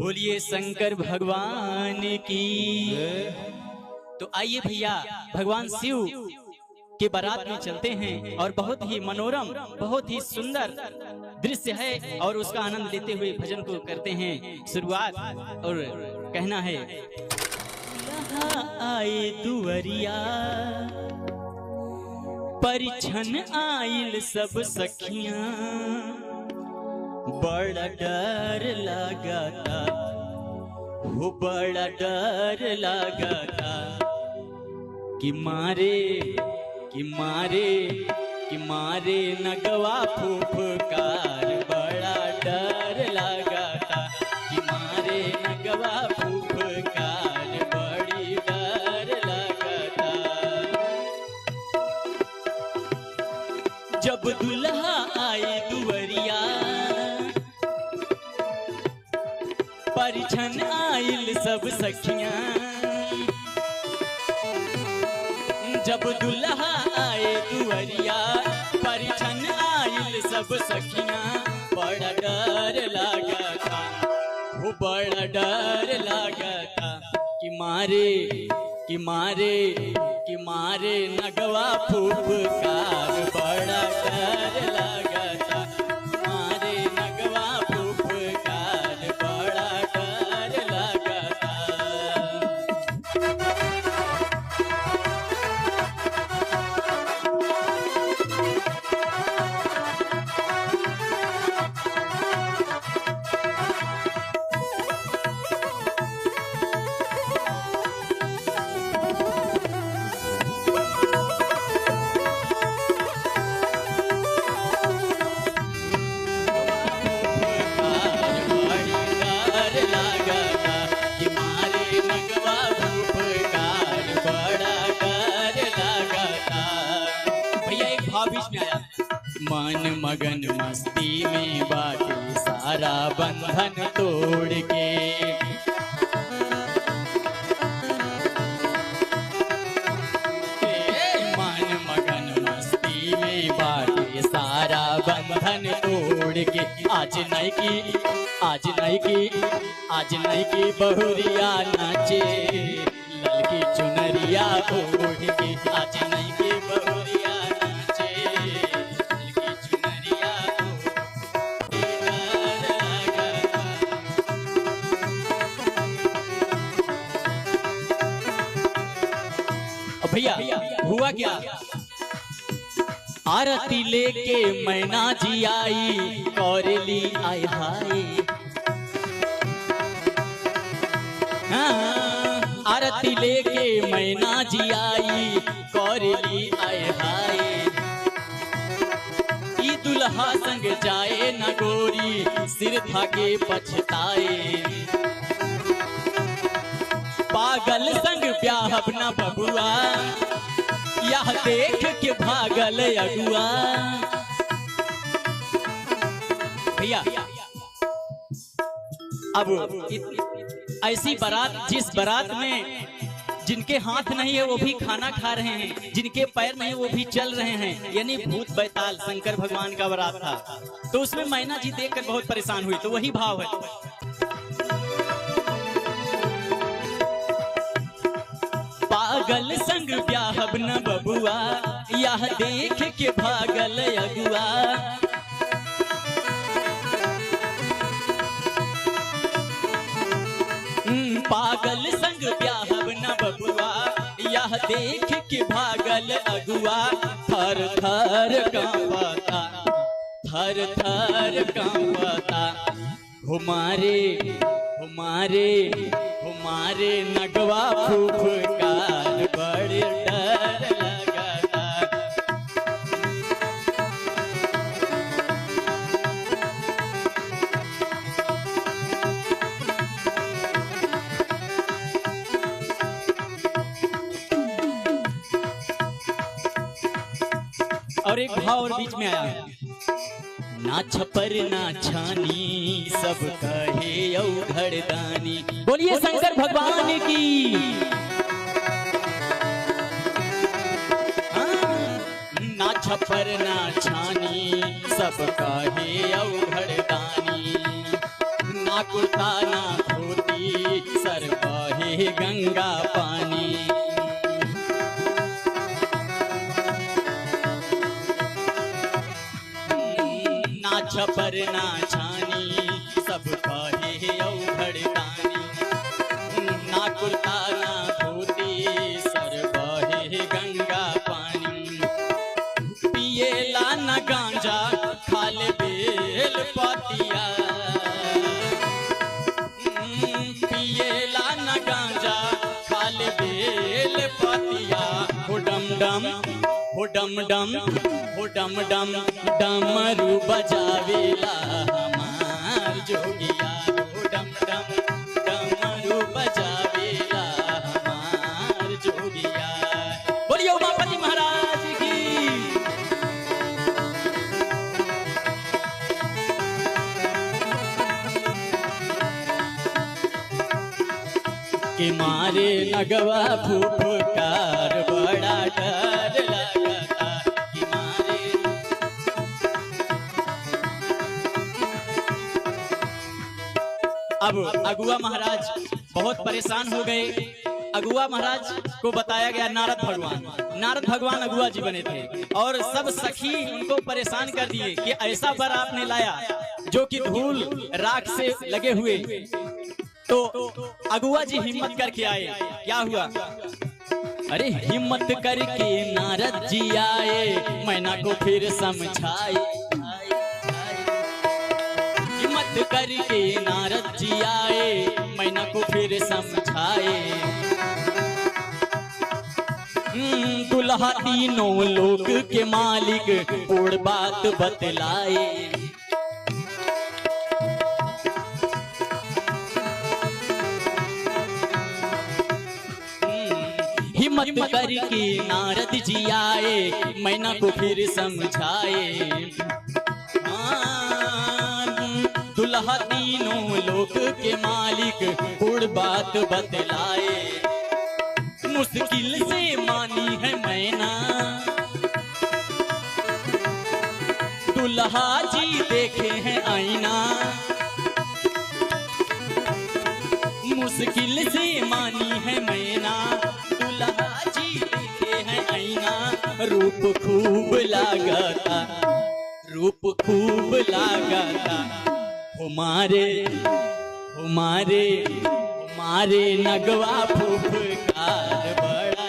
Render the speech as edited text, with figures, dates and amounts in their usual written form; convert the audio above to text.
बोलिए शंकर भगवान की। तो आइए भैया भगवान शिव के बारात में चलते हैं और बहुत ही मनोरम बहुत ही सुंदर दृश्य है और उसका आनंद लेते हुए भजन को करते हैं शुरुआत। और कहना है आए दुवरिया परिछन आइल सब सखियां, बड़ा डर लगाता हो बड़ा डर लगाता कि मारे नगवा फुफकार, बड़ा डर लगाता कि मारे नगवा फुफकार, बड़ी डर लगाता। जब दुल्हा आए दुवरिया परिछन आइल सब सखियां, जब दुल्हा आए दुवरिया परिछन आइल सब सखियां, बड़ा डर लगाता वो बड़ा डर लगाता कि मारे नगवा फुफकार, बड़ा डर लगाता मारे नगवा फुफकार, बड़ा डर लगाता। मन मगन मस्ती में बाटे सारा बंधन तोड़ के, मन मगन मस्ती में बाटे सारा बंधन तोड़ के, आज नहीं की बहुरिया नाचे ललकी चुनरिया ओढ़ के, आज नहीं की बहुरिया नाचे ललकी चुनरिया ओढ़। भैया हुआ क्या, आरती लेके मैना जी आई कौरली आय हाय, आरती लेके मैना जी आई कौरली आय हाय, ई दुल्हा संग जाए न गोरी सिर धागे पछताए, पागल संग ब्याह न बबुआ यह देख के भागल अगुआ। भैया अब ऐसी बारात, जिस बारात में जिनके हाथ नहीं है वो भी खाना खा रहे हैं, जिनके पैर नहीं वो भी चल रहे हैं, यानी भूत बैताल शंकर भगवान का बारात था। तो उसमें मैना जी देखकर बहुत परेशान हुई। तो वही भाव है, पागल संग ब्याह न बबुआ यह देख के भागल अगुआ, पागल संग ब्याह न बबुआ यह देख के भागल अगुआ, थर थर कांपता हमारे नगवा फुफकार, बड़े डर लगाता। और एक भाव और बीच में आया, ना छपर ना छानी सब कहे औघड़दानी। बोलिए शंकर भगवान की। ना छपर ना छानी सब कहे औघड़दानी, ना कुर्ता ना धोती सर बहे गंगा पानी। ना छपर ना छानी सब कहे औघड़दानी। ना कुर्ता ना धोती सर बहे गंगा पानी। पिएला न गांजा खाले बेल पतिया। पिएला न गांजा खाले बेल पतिया। हो डम डम हो डम डम हो डम डम डमरू बजावेला हमार जोगिया। हो डम डम डमरू बजावेला हमार जोगिया। बोलिए उमापति महाराज की। के मारे नगवा फुफकार बड़ा डर लगता। कि मारे अब अगुआ महाराज बहुत परेशान हो गए। अगुआ महाराज को बताया गया नारद भगवान अगुआ जी बने थे और सब सखी उनको परेशान कर दिए कि ऐसा वर आपने लाया जो कि धूल राख से लगे हुए। तो अगुआ जी हिम्मत करके आए। क्या हुआ? अरे हिम्मत करके नारद जी आए मैना को फिर समझाए। हिम्मत करके नारद जी आए मैना को फिर समझाए। दुल्हा तीनों लोक के मालिक पूर्ण बात बतलाए। हिम्मत करके नारद जी आए मैना को फिर समझाए। दुल्हा तीनों लोक के मालिक पूर्ण बात बतलाए। मुश्किल से मानी है मैना दुल्हा जी देखे हैं आईना। मुश्किल से मानी है मैना दुल्हा जी देखे हैं आईना। रूप खूब लागता रूप खूब लागता। हमारे हमारे हमारे नगवा फुफकार बड़ा